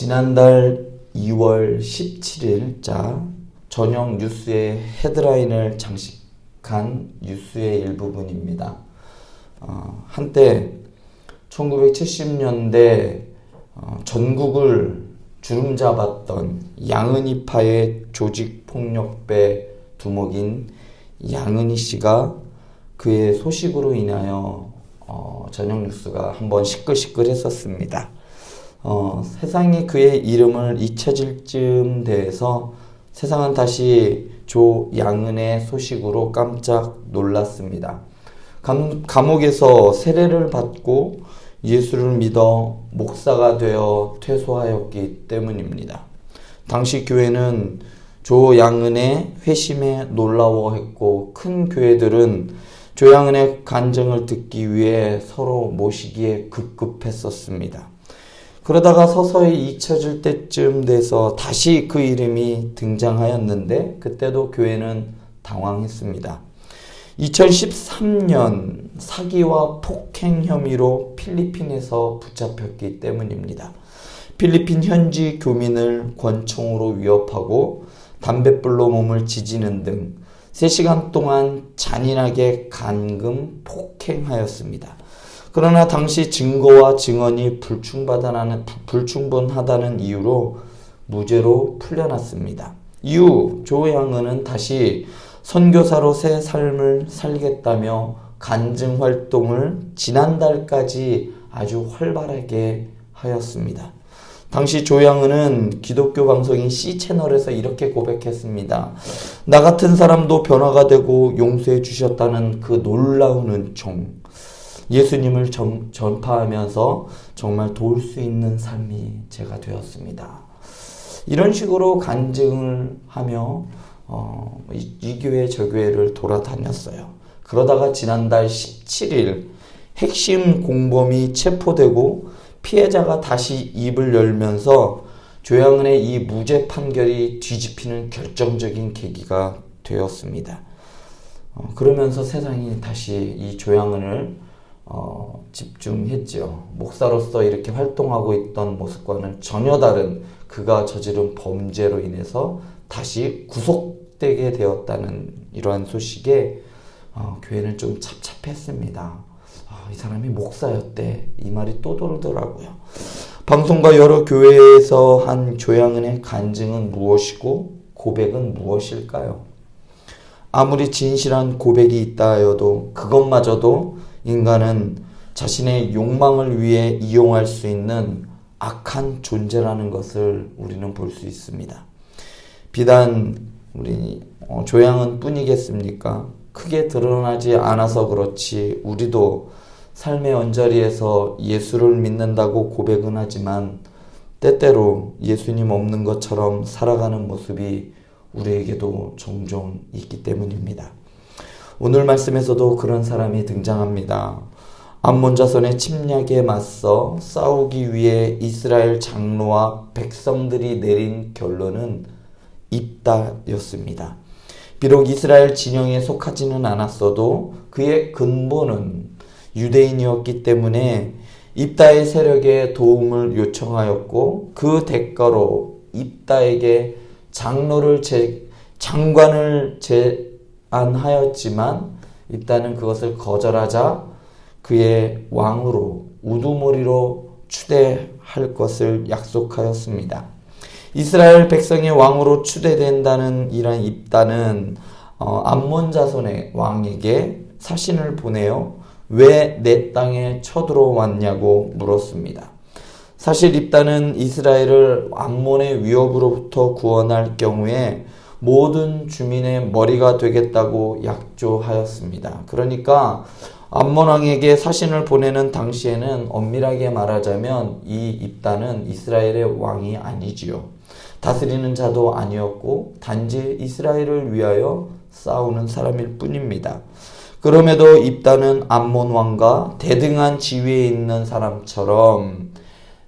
지난달 2월 17일자 저녁 뉴스의 헤드라인을 장식한 뉴스의 일부분입니다. 한때 1970년대 전국을 주름잡았던 양은이파의 조직폭력배 두목인 양은희 씨가 그의 소식으로 인하여 저녁 뉴스가 한번 시끌시끌했었습니다. 세상이 그의 이름을 잊혀질 즈음 돼서 세상은 다시 조양은의 소식으로 깜짝 놀랐습니다. 감옥에서 세례를 받고 예수를 믿어 목사가 되어 퇴소하였기 때문입니다. 당시 교회는 조양은의 회심에 놀라워했고 큰 교회들은 조양은의 간증을 듣기 위해 서로 모시기에 급급했었습니다. 그러다가 서서히 잊혀질 때쯤 돼서 다시 그 이름이 등장하였는데 그때도 교회는 당황했습니다. 2013년 사기와 폭행 혐의로 필리핀에서 붙잡혔기 때문입니다. 필리핀 현지 교민을 권총으로 위협하고 담뱃불로 몸을 지지는 등 3시간 동안 잔인하게 감금 폭행하였습니다. 그러나 당시 증거와 증언이 불충분하다는 이유로 무죄로 풀려났습니다. 이후 조양은은 다시 선교사로 새 삶을 살겠다며 간증 활동을 지난달까지 아주 활발하게 하였습니다. 당시 조양은은 기독교 방송인 C채널에서 이렇게 고백했습니다. 나 같은 사람도 변화가 되고 용서해 주셨다는 그 놀라운 은총. 예수님을 전파하면서 정말 도울 수 있는 삶이 제가 되었습니다. 이런 식으로 간증을 하며 이 교회 저 교회를 돌아다녔어요. 그러다가 지난달 17일 핵심 공범이 체포되고 피해자가 다시 입을 열면서 조양은의 이 무죄 판결이 뒤집히는 결정적인 계기가 되었습니다. 그러면서 세상이 다시 이 조양은을 집중했죠. 목사로서 이렇게 활동하고 있던 모습과는 전혀 다른 그가 저지른 범죄로 인해서 다시 구속되게 되었다는 이러한 소식에 교회는 좀 찹찹했습니다. 이 사람이 목사였대. 이 말이 또 돌더라고요. 방송과 여러 교회에서 한 조양은의 간증은 무엇이고 고백은 무엇일까요? 아무리 진실한 고백이 있다 하여도 그것마저도 인간은 자신의 욕망을 위해 이용할 수 있는 악한 존재라는 것을 우리는 볼 수 있습니다. 비단 우리 조양은 뿐이겠습니까? 크게 드러나지 않아서 그렇지 우리도 삶의 언저리에서 예수를 믿는다고 고백은 하지만 때때로 예수님 없는 것처럼 살아가는 모습이 우리에게도 종종 있기 때문입니다. 오늘 말씀에서도 그런 사람이 등장합니다. 암몬 자손의 침략에 맞서 싸우기 위해 이스라엘 장로와 백성들이 내린 결론은 입다였습니다. 비록 이스라엘 진영에 속하지는 않았어도 그의 근본은 유대인이었기 때문에 입다의 세력에 도움을 요청하였고 그 대가로 입다에게 장관을 제안하였지만 입다는 그것을 거절하자 그의 왕으로 우두머리로 추대할 것을 약속하였습니다. 이스라엘 백성의 왕으로 추대된다는 이런 입다는 암몬 자손의 왕에게 사신을 보내어 왜 내 땅에 쳐들어왔냐고 물었습니다. 사실 입다는 이스라엘을 암몬의 위협으로부터 구원할 경우에 모든 주민의 머리가 되겠다고 약조하였습니다. 그러니까 암몬 왕에게 사신을 보내는 당시에는 엄밀하게 말하자면 이 입다는 이스라엘의 왕이 아니지요. 다스리는 자도 아니었고 단지 이스라엘을 위하여 싸우는 사람일 뿐입니다. 그럼에도 입다는 암몬 왕과 대등한 지위에 있는 사람처럼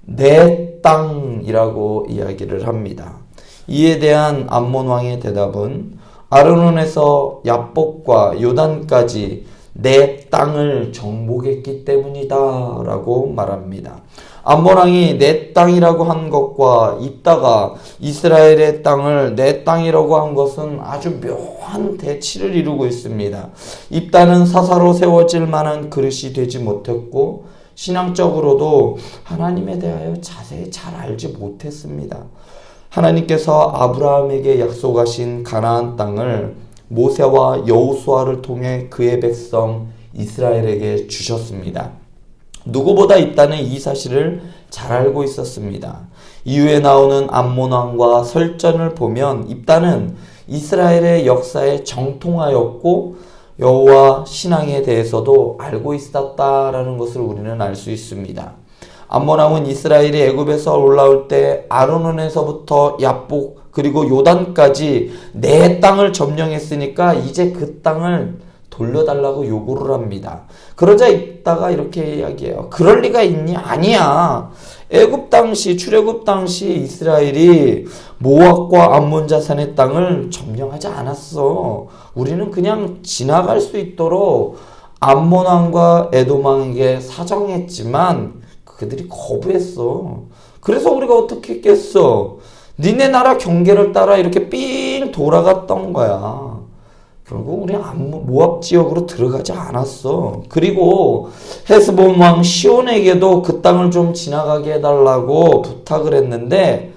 내 땅이라고 이야기를 합니다. 이에 대한 암몬 왕의 대답은 아르논에서 야복과 요단까지 내 땅을 정복했기 때문이다 라고 말합니다. 암몬 왕이 내 땅이라고 한 것과 입다가 이스라엘의 땅을 내 땅이라고 한 것은 아주 묘한 대치를 이루고 있습니다. 입다는 사사로 세워질 만한 그릇이 되지 못했고 신앙적으로도 하나님에 대하여 자세히 잘 알지 못했습니다. 하나님께서 아브라함에게 약속하신 가나안 땅을 모세와 여호수아를 통해 그의 백성 이스라엘에게 주셨습니다. 누구보다 입다는 이 사실을 잘 알고 있었습니다. 이후에 나오는 암몬 왕과 설전을 보면 입다는 이스라엘의 역사에 정통하였고 여호와 신앙에 대해서도 알고 있었다라는 것을 우리는 알 수 있습니다. 암몬 왕은 이스라엘이 애굽에서 올라올 때 아르논에서부터 야복 그리고 요단까지 내 땅을 점령했으니까 이제 그 땅을 돌려달라고 요구를 합니다. 그러자 입다가 이렇게 이야기해요. 그럴 리가 있니? 아니야. 애굽 당시 출애굽 당시 이스라엘이 모압과 암몬 자산의 땅을 점령하지 않았어. 우리는 그냥 지나갈 수 있도록 암몬 왕과 에돔 왕에게 사정했지만 그들이 거부했어. 그래서 우리가 어떻게 했겠어? 니네 나라 경계를 따라 이렇게 삥 돌아갔던 거야. 결국 우리 모압 지역으로 들어가지 않았어. 그리고 헤스본 왕 시온에게도 그 땅을 좀 지나가게 해달라고 부탁을 했는데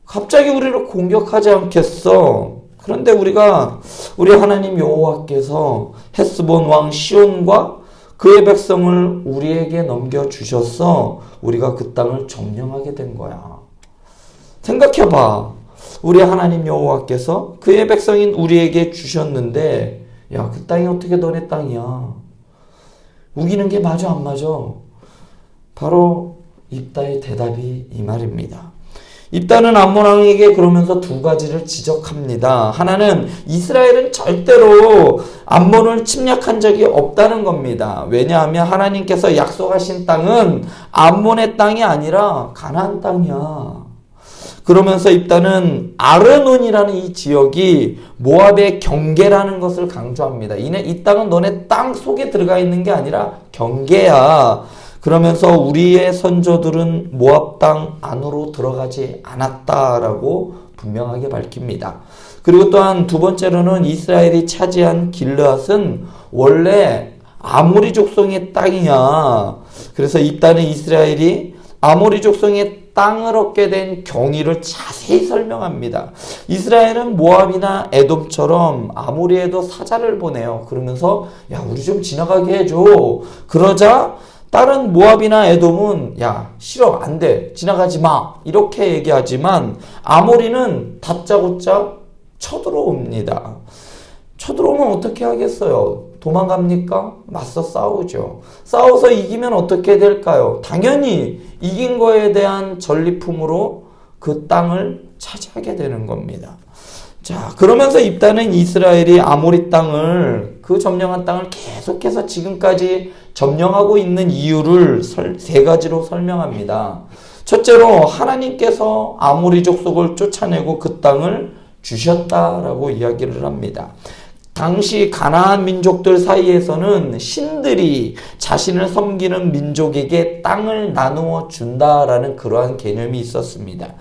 갑자기 우리를 공격하지 않겠어. 그런데 우리 하나님 여호와께서 헤스본 왕 시온과 그의 백성을 우리에게 넘겨주셔서 우리가 그 땅을 점령하게 된 거야. 생각해봐. 우리 하나님 여호와께서 그의 백성인 우리에게 주셨는데 야, 그 땅이 어떻게 너네 땅이야? 우기는 게 맞아 안 맞아? 바로 입다의 대답이 이 말입니다. 입다는 암몬 왕에게 그러면서 두 가지를 지적합니다. 하나는 이스라엘은 절대로 암몬을 침략한 적이 없다는 겁니다. 왜냐하면 하나님께서 약속하신 땅은 암몬의 땅이 아니라 가나안 땅이야. 그러면서 입다는 아르논이라는 이 지역이 모압의 경계라는 것을 강조합니다. 이 땅은 너네 땅 속에 들어가 있는 게 아니라 경계야. 그러면서 우리의 선조들은 모압 땅 안으로 들어가지 않았다라고 분명하게 밝힙니다. 그리고 또한 두 번째로는 이스라엘이 차지한 길르앗은 원래 아모리 족속의 땅이야. 그래서 입다는 이스라엘이 아모리 족속의 땅을 얻게 된 경위를 자세히 설명합니다. 이스라엘은 모압이나 에돔처럼 아모리에도 사자를 보내요. 그러면서 야, 우리 좀 지나가게 해줘. 그러자 다른 모압이나 에돔은 야, 싫어, 안 돼, 지나가지 마, 이렇게 얘기하지만 아모리는 다짜고짜 쳐들어옵니다. 쳐들어오면 어떻게 하겠어요? 도망갑니까? 맞서 싸우죠. 싸워서 이기면 어떻게 될까요? 당연히 이긴 거에 대한 전리품으로 그 땅을 차지하게 되는 겁니다. 자, 그러면서 입다는 이스라엘이 아모리 땅을, 그 점령한 땅을 계속해서 지금까지 점령하고 있는 이유를 세 가지로 설명합니다. 첫째로 하나님께서 아모리 족속을 쫓아내고 그 땅을 주셨다라고 이야기를 합니다. 당시 가나안 민족들 사이에서는 신들이 자신을 섬기는 민족에게 땅을 나누어 준다라는 그러한 개념이 있었습니다.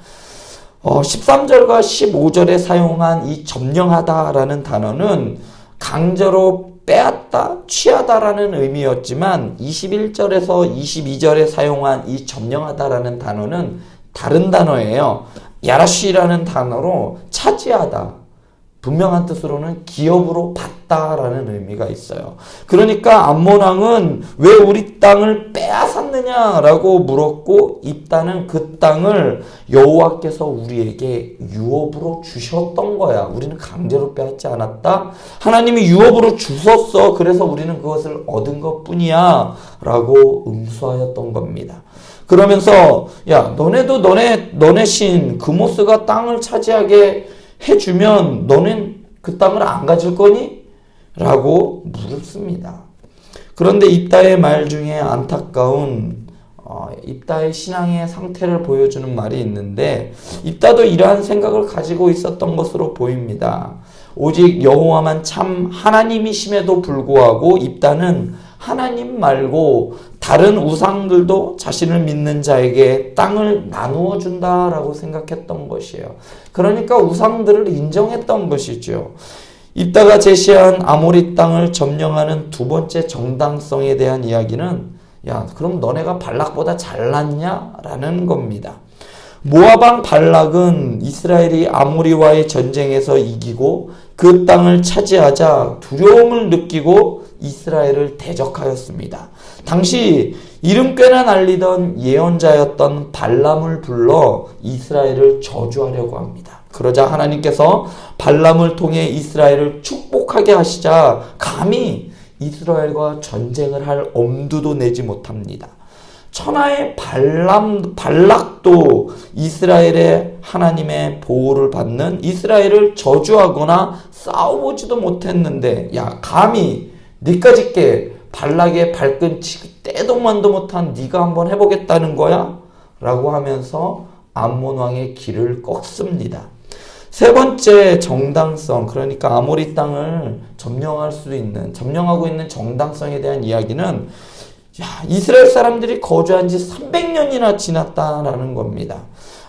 13절과 15절에 사용한 이 점령하다라는 단어는 강제로 빼앗다, 취하다라는 의미였지만 21절에서 22절에 사용한 이 점령하다라는 단어는 다른 단어예요. 야라쉬라는 단어로 차지하다, 분명한 뜻으로는 기업으로 받다라는 의미가 있어요. 그러니까 암몬 왕은 왜 우리 땅을 빼앗았느냐라고 물었고 입다는 그 땅을 여호와께서 우리에게 유업으로 주셨던 거야. 우리는 강제로 빼앗지 않았다. 하나님이 유업으로 주셨어. 그래서 우리는 그것을 얻은 것뿐이야 라고 응수하였던 겁니다. 그러면서 야, 너네도 너네 신 그모스가 땅을 차지하게 해주면 너는 그 땅을 안 가질 거니? 라고 물었습니다. 그런데 입다의 말 중에 안타까운 입다의 신앙의 상태를 보여주는 말이 있는데 입다도 이러한 생각을 가지고 있었던 것으로 보입니다. 오직 여호와만 참 하나님이심에도 불구하고 입다는 하나님 말고 다른 우상들도 자신을 믿는 자에게 땅을 나누어 준다라고 생각했던 것이에요. 그러니까 우상들을 인정했던 것이죠. 입다가 제시한 아모리 땅을 점령하는 두 번째 정당성에 대한 이야기는 야, 그럼 너네가 발락보다 잘났냐? 라는 겁니다. 모압 왕 발락은 이스라엘이 아모리와의 전쟁에서 이기고 그 땅을 차지하자 두려움을 느끼고 이스라엘을 대적하였습니다. 당시 이름 꽤나 날리던 예언자였던 발람을 불러 이스라엘을 저주하려고 합니다. 그러자 하나님께서 발람을 통해 이스라엘을 축복하게 하시자 감히 이스라엘과 전쟁을 할 엄두도 내지 못합니다. 천하의 발락도 이스라엘의 하나님의 보호를 받는 이스라엘을 저주하거나 싸워보지도 못했는데 야 감히 니까짓게 발락의 발끈치고 떼동만도 못한 네가 한번 해보겠다는 거야? 라고 하면서 암몬 왕의 길을 꺾습니다. 세 번째 정당성, 그러니까 아모리 땅을 점령하고 있는 정당성에 대한 이야기는 이스라엘 사람들이 거주한 지 300년이나 지났다라는 겁니다.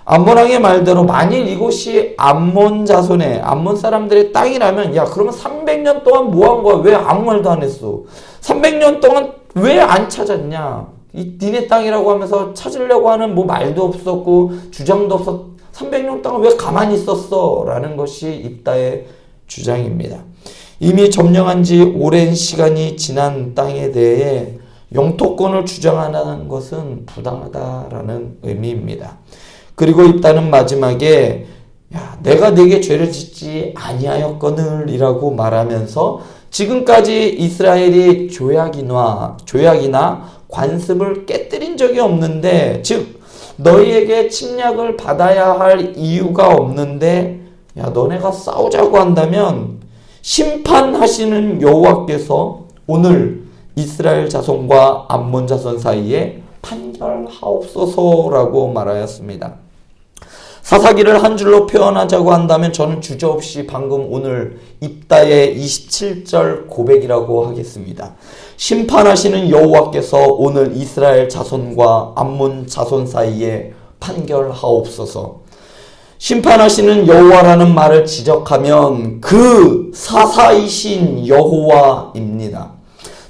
암몬 왕의 말대로 만일 이곳이 암몬 자손의 암몬 사람들의 땅이라면 야 그러면 300년 동안 뭐 한 거야? 왜 아무 말도 안 했어? 300년 동안 왜 안 찾았냐? 이 니네 땅이라고 하면서 찾으려고 하는 뭐 말도 없었고 주장도 없었 300년 동안 왜 가만히 있었어? 라는 것이 입다의 주장입니다. 이미 점령한 지 오랜 시간이 지난 땅에 대해 영토권을 주장하는 것은 부당하다라는 의미입니다. 그리고 입다는 마지막에 야, 내가 네게 죄를 짓지 아니하였거늘 이라고 말하면서 지금까지 이스라엘이 조약이나 관습을 깨뜨린 적이 없는데 즉 너희에게 침략을 받아야 할 이유가 없는데 야 너네가 싸우자고 한다면 심판하시는 여호와께서 오늘 이스라엘 자손과 암몬 자손 사이에 판결하옵소서라고 말하였습니다. 사사기를 한 줄로 표현하자고 한다면 저는 주저없이 방금 오늘 입다의 27절 고백이라고 하겠습니다. 심판하시는 여호와께서 오늘 이스라엘 자손과 암몬 자손 사이에 판결하옵소서. 심판하시는 여호와라는 말을 지적하면 그 사사이신 여호와입니다.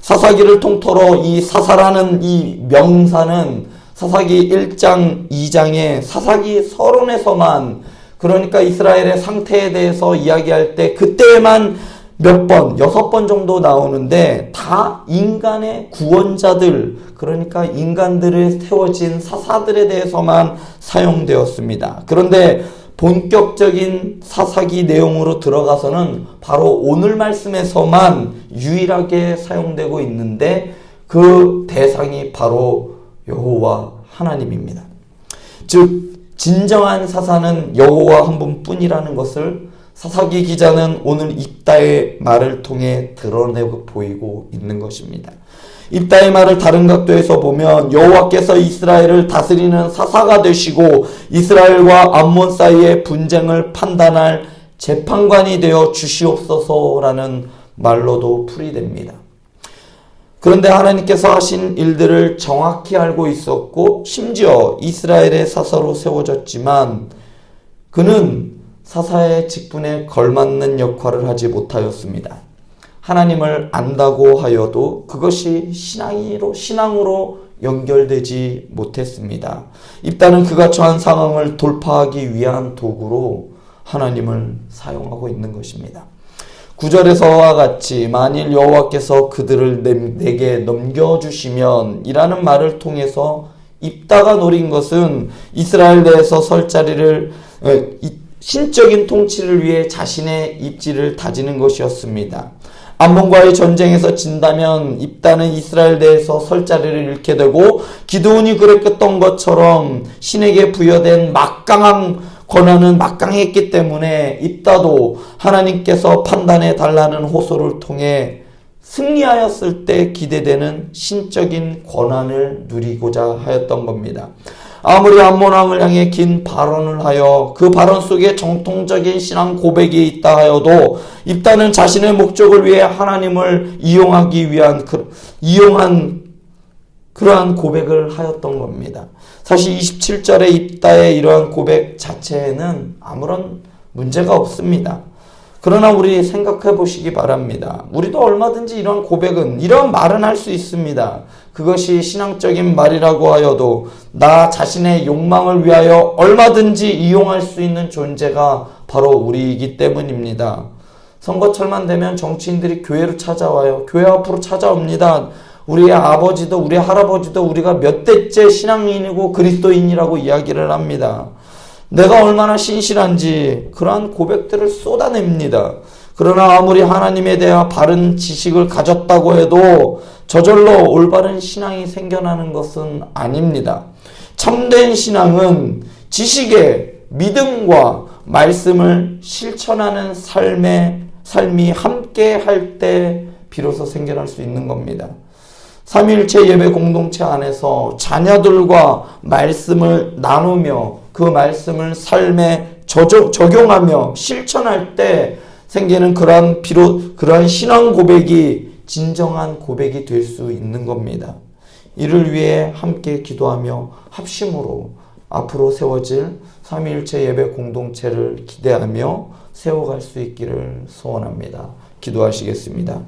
사사기를 통틀어 이 사사라는 이 명사는 사사기 1장, 2장의 사사기 서론에서만 그러니까 이스라엘의 상태에 대해서 이야기할 때 그때만 몇 번, 6번 정도 나오는데 다 인간의 구원자들 그러니까 인간들을 세워진 사사들에 대해서만 사용되었습니다. 그런데 본격적인 사사기 내용으로 들어가서는 바로 오늘 말씀에서만 유일하게 사용되고 있는데 그 대상이 바로 여호와 하나님입니다. 즉 진정한 사사는 여호와 한 분뿐이라는 것을 사사기 기자는 오늘 입다의 말을 통해 드러내고 보이고 있는 것입니다. 입다의 말을 다른 각도에서 보면 여호와께서 이스라엘을 다스리는 사사가 되시고 이스라엘과 암몬 사이의 분쟁을 판단할 재판관이 되어 주시옵소서라는 말로도 풀이됩니다. 그런데 하나님께서 하신 일들을 정확히 알고 있었고 심지어 이스라엘의 사사로 세워졌지만 그는 사사의 직분에 걸맞는 역할을 하지 못하였습니다. 하나님을 안다고 하여도 그것이 신앙으로 연결되지 못했습니다. 입다는 그가 처한 상황을 돌파하기 위한 도구로 하나님을 사용하고 있는 것입니다. 9절에서와 같이 만일 여호와께서 그들을 내게 넘겨주시면 이라는 말을 통해서 입다가 노린 것은 이스라엘 내에서 설 자리를 신적인 통치를 위해 자신의 입지를 다지는 것이었습니다. 암몬과의 전쟁에서 진다면 입다는 이스라엘 내에서 설 자리를 잃게 되고 기드온이 그랬던 것처럼 신에게 부여된 막강한 권한은 막강했기 때문에 입다도 하나님께서 판단해 달라는 호소를 통해 승리하였을 때 기대되는 신적인 권한을 누리고자 하였던 겁니다. 아무리 암몬 왕을 향해 긴 발언을 하여 그 발언 속에 정통적인 신앙 고백이 있다 하여도 입다는 자신의 목적을 위해 하나님을 이용하기 위한 이용한 그러한 고백을 하였던 겁니다. 사실 27절의 입다의 이러한 고백 자체에는 아무런 문제가 없습니다. 그러나 우리 생각해 보시기 바랍니다. 우리도 얼마든지 이러한 고백은, 이러한 말은 할 수 있습니다. 그것이 신앙적인 말이라고 하여도 나 자신의 욕망을 위하여 얼마든지 이용할 수 있는 존재가 바로 우리이기 때문입니다. 선거철만 되면 정치인들이 교회로 찾아와요. 교회 앞으로 찾아옵니다. 우리의 아버지도 우리 할아버지도 우리가 몇 대째 신앙인이고 그리스도인이라고 이야기를 합니다. 내가 얼마나 신실한지 그러한 고백들을 쏟아냅니다. 그러나 아무리 하나님에 대한 바른 지식을 가졌다고 해도 저절로 올바른 신앙이 생겨나는 것은 아닙니다. 참된 신앙은 지식의 믿음과 말씀을 실천하는 삶이 함께 할 때 비로소 생겨날 수 있는 겁니다. 삼위일체 예배 공동체 안에서 자녀들과 말씀을 나누며 그 말씀을 삶에 적용하며 실천할 때 생기는 그러한 신앙 고백이 진정한 고백이 될 수 있는 겁니다. 이를 위해 함께 기도하며 합심으로 앞으로 세워질 삼위일체 예배 공동체를 기대하며 세워갈 수 있기를 소원합니다. 기도하시겠습니다.